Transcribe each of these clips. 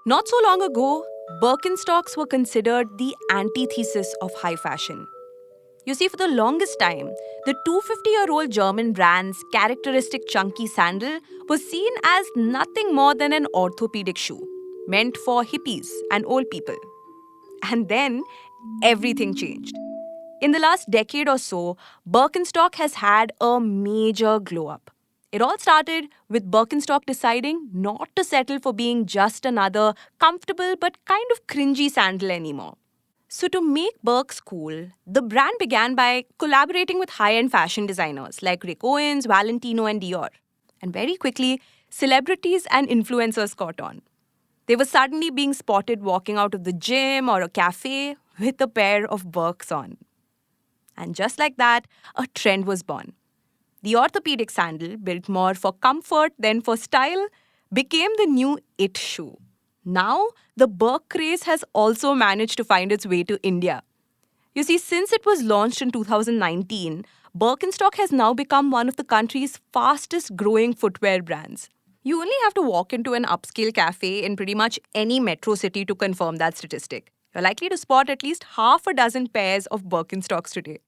Not so long ago, Birkenstocks were considered the antithesis of high fashion. You see, for the longest time, the 250-year-old German brand's characteristic chunky sandal was seen as nothing more than an orthopedic shoe, meant for hippies and old people. And then everything changed. In the last decade or so, Birkenstock has had a major glow up. It all started with Birkenstock deciding not to settle for being just another comfortable but kind of cringy sandal anymore. So, to make Birks cool, the brand began by collaborating with high end fashion designers like Rick Owens, Valentino, and Dior. And very quickly, celebrities and influencers caught on. They were suddenly being spotted walking out of the gym or a cafe with a pair of Birks on. And just like that, a trend was born. The orthopedic sandal, built more for comfort than for style, became the new it shoe. Now, the Birk craze has also managed to find its way to India. You see, since it was launched in 2019, Birkenstock has now become one of the country's fastest growing footwear brands. You only have to walk into an upscale cafe in pretty much any metro city to confirm that statistic. You're likely to spot at least half a dozen pairs of Birkenstocks today.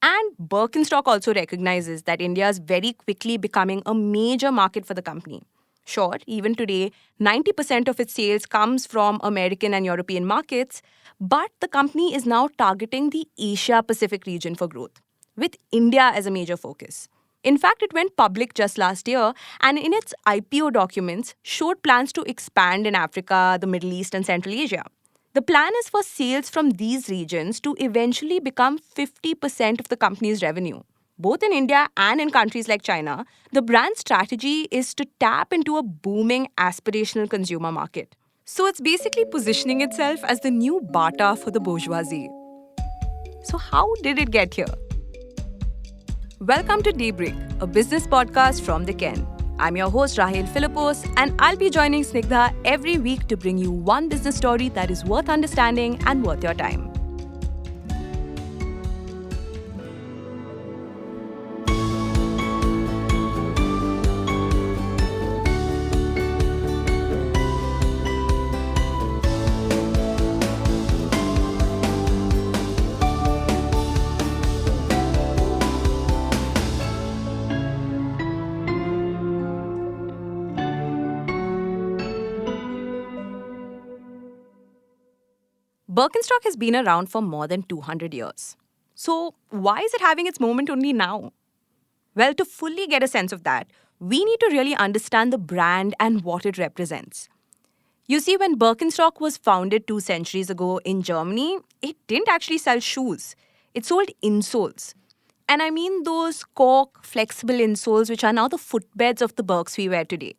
And Birkenstock also recognizes that India is very quickly becoming a major market for the company. Sure, even today, 90% of its sales comes from American and European markets, but the company is now targeting the Asia Pacific region for growth, with India as a major focus. In fact, it went public just last year and in its IPO documents showed plans to expand in Africa, the Middle East, and Central Asia. The plan is for sales from these regions to eventually become 50% of the company's revenue. Both in India and in countries like China, the brand's strategy is to tap into a booming aspirational consumer market. So it's basically positioning itself as the new Bata for the bourgeoisie. So, how did it get here? Welcome to Daybreak, a business podcast from the Ken. I'm your host Rahel Philippos, and I'll be joining Snigdha every week to bring you one business story that is worth understanding and worth your time. Birkenstock has been around for more than 200 years. So, why is it having its moment only now? Well, to fully get a sense of that, we need to really understand the brand and what it represents. You see, when Birkenstock was founded 2 centuries ago in Germany, it didn't actually sell shoes. It sold insoles. And I mean those cork, flexible insoles which are now the footbeds of the Birks we wear today.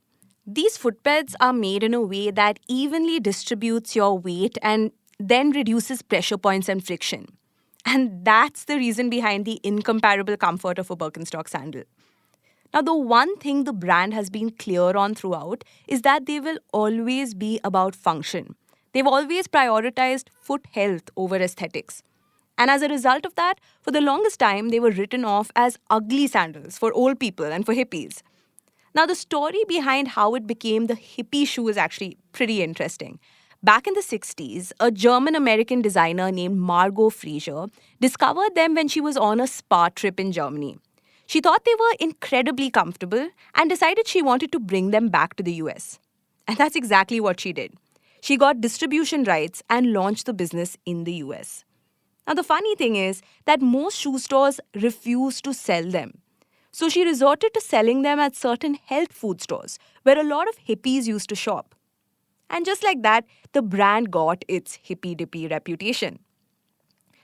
These footbeds are made in a way that evenly distributes your weight and then reduces pressure points and friction. And that's the reason behind the incomparable comfort of a Birkenstock sandal. Now, the one thing the brand has been clear on throughout is that they will always be about function. They've always prioritized foot health over aesthetics. And as a result of that, for the longest time, they were written off as ugly sandals for old people and for hippies. Now, the story behind how it became the hippie shoe is actually pretty interesting. Back in the 60s, a German American designer named Margot Fraser discovered them when she was on a spa trip in Germany. She thought they were incredibly comfortable and decided she wanted to bring them back to the US. And that's exactly what she did. She got distribution rights and launched the business in the US. Now, the funny thing is that most shoe stores refused to sell them. So she resorted to selling them at certain health food stores where a lot of hippies used to shop. And just like that, the brand got its hippy-dippy reputation.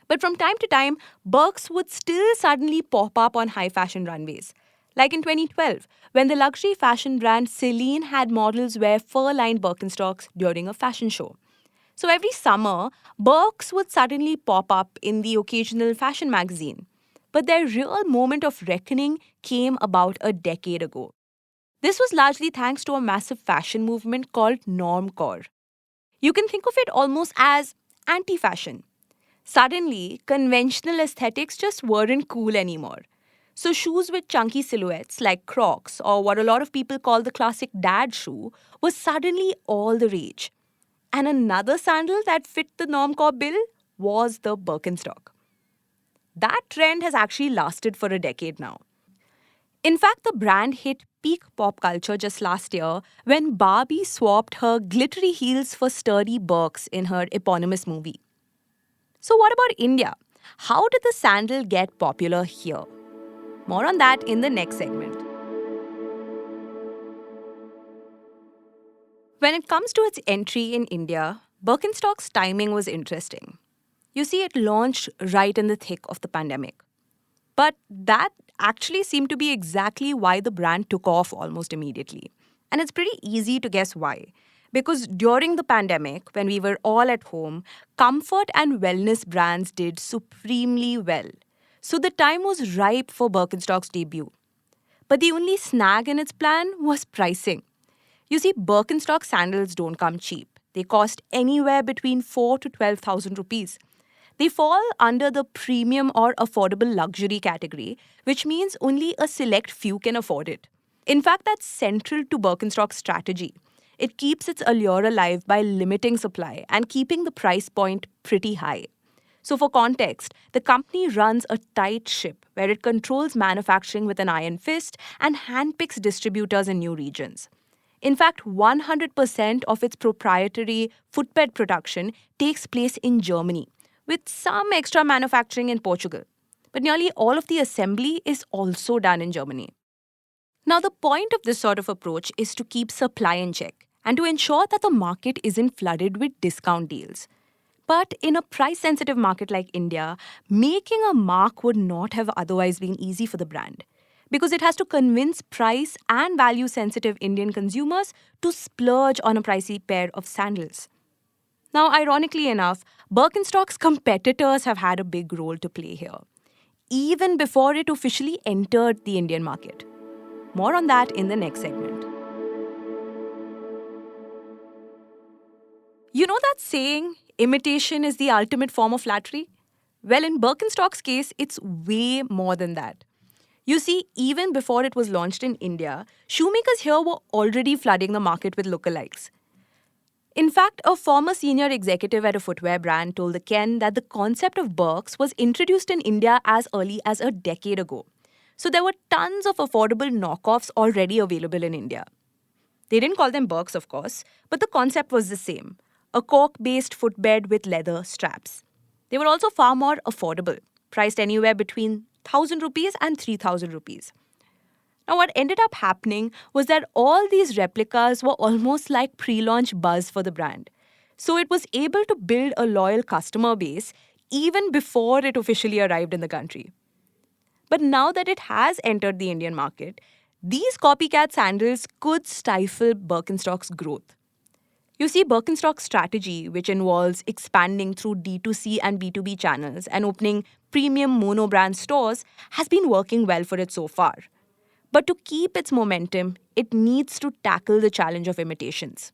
But from time to time, Birks would still suddenly pop up on high fashion runways. Like in 2012, when the luxury fashion brand Celine had models wear fur-lined Birkenstocks during a fashion show. So every summer, Birks would suddenly pop up in the occasional fashion magazine. But their real moment of reckoning came about a decade ago. This was largely thanks to a massive fashion movement called normcore. You can think of it almost as anti-fashion. Suddenly, conventional aesthetics just weren't cool anymore. So shoes with chunky silhouettes like Crocs or what a lot of people call the classic dad shoe was suddenly all the rage. And another sandal that fit the Normcore bill was the Birkenstock. That trend has actually lasted for a decade now. In fact, the brand hit peak pop culture just last year when Barbie swapped her glittery heels for sturdy Birks in her eponymous movie. So, what about India? How did the sandal get popular here? More on that in the next segment. When it comes to its entry in India, Birkenstock's timing was interesting. You see, it launched right in the thick of the pandemic. But that actually seemed to be exactly why the brand took off almost immediately. And it's pretty easy to guess why. Because during the pandemic, when we were all at home, comfort and wellness brands did supremely well. So the time was ripe for Birkenstock's debut. But the only snag in its plan was pricing. You see, Birkenstock sandals don't come cheap. They cost anywhere between 4 to 12,000 rupees. They fall under the premium or affordable luxury category, which means only a select few can afford it. In fact, that's central to Birkenstock's strategy. It keeps its allure alive by limiting supply and keeping the price point pretty high. So, for context, the company runs a tight ship where it controls manufacturing with an iron fist and handpicks distributors in new regions. In fact, 100% of its proprietary footbed production takes place in Germany, with some extra manufacturing in Portugal. But nearly all of the assembly is also done in Germany. Now, the point of this sort of approach is to keep supply in check and to ensure that the market isn't flooded with discount deals. But in a price sensitive market like India, making a mark would not have otherwise been easy for the brand because it has to convince price and value sensitive Indian consumers to splurge on a pricey pair of sandals. Now, ironically enough, Birkenstock's competitors have had a big role to play here, even before it officially entered the Indian market. More on that in the next segment. You know that saying, imitation is the ultimate form of flattery? Well, in Birkenstock's case, it's way more than that. You see, even before it was launched in India, shoemakers here were already flooding the market with lookalikes. In fact, a former senior executive at a footwear brand told the Ken that the concept of Birks was introduced in India as early as a decade ago. So there were tons of affordable knockoffs already available in India. They didn't call them Birks, of course, but the concept was the same, a cork-based footbed with leather straps. They were also far more affordable, priced anywhere between 1,000 rupees and 3,000 rupees. Now, what ended up happening was that all these replicas were almost like pre-launch buzz for the brand. So it was able to build a loyal customer base even before it officially arrived in the country. But now that it has entered the Indian market, these copycat sandals could stifle Birkenstock's growth. You see, Birkenstock's strategy, which involves expanding through D2C and B2B channels and opening premium mono-brand stores, has been working well for it so far. But to keep its momentum, it needs to tackle the challenge of imitations.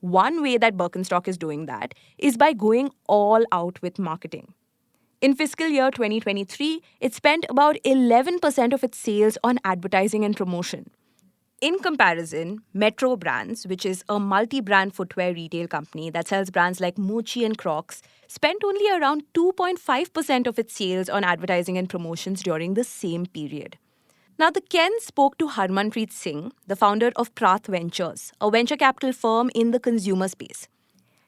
One way that Birkenstock is doing that is by going all out with marketing. In fiscal year 2023, it spent about 11% of its sales on advertising and promotion. In comparison, Metro Brands, which is a multi-brand footwear retail company that sells brands like Mochi and Crocs, spent only around 2.5% of its sales on advertising and promotions during the same period. Now, the Ken spoke to Harmanpreet Singh, the founder of Prath Ventures, a venture capital firm in the consumer space.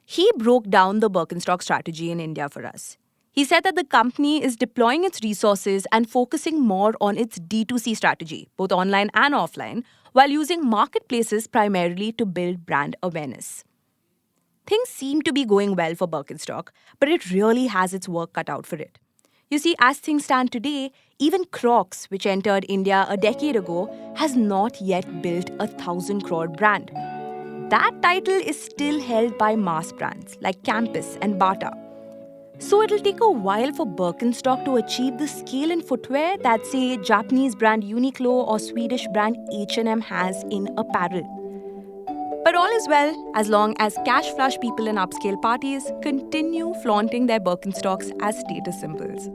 He broke down the Birkenstock strategy in India for us. He said that the company is deploying its resources and focusing more on its D2C strategy, both online and offline, while using marketplaces primarily to build brand awareness. Things seem to be going well for Birkenstock, but it really has its work cut out for it. You see, as things stand today, even Crocs, which entered India a decade ago, has not yet built a 1,000 crore brand. That title is still held by mass brands like Campus and Bata. So it'll take a while for Birkenstock to achieve the scale in footwear that, say, Japanese brand Uniqlo or Swedish brand H&M has in apparel. But all is well as long as cash-flush people in upscale parties continue flaunting their Birkenstocks as status symbols.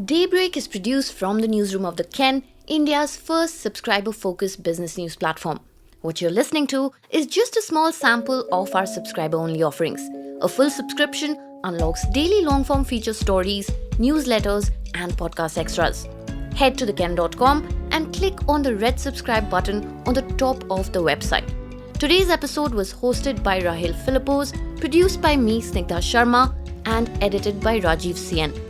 Daybreak is produced from the newsroom of The Ken India's first subscriber-focused business news platform. What you're listening to is just a small sample of our subscriber-only offerings. A full subscription unlocks daily long-form feature stories, newsletters, and podcast extras. Head to theken.com and click on the red subscribe button on the top of the website. Today's episode was hosted by Rahil Philippos, produced by me, Snigdha Sharma, and edited by Rajiv CN.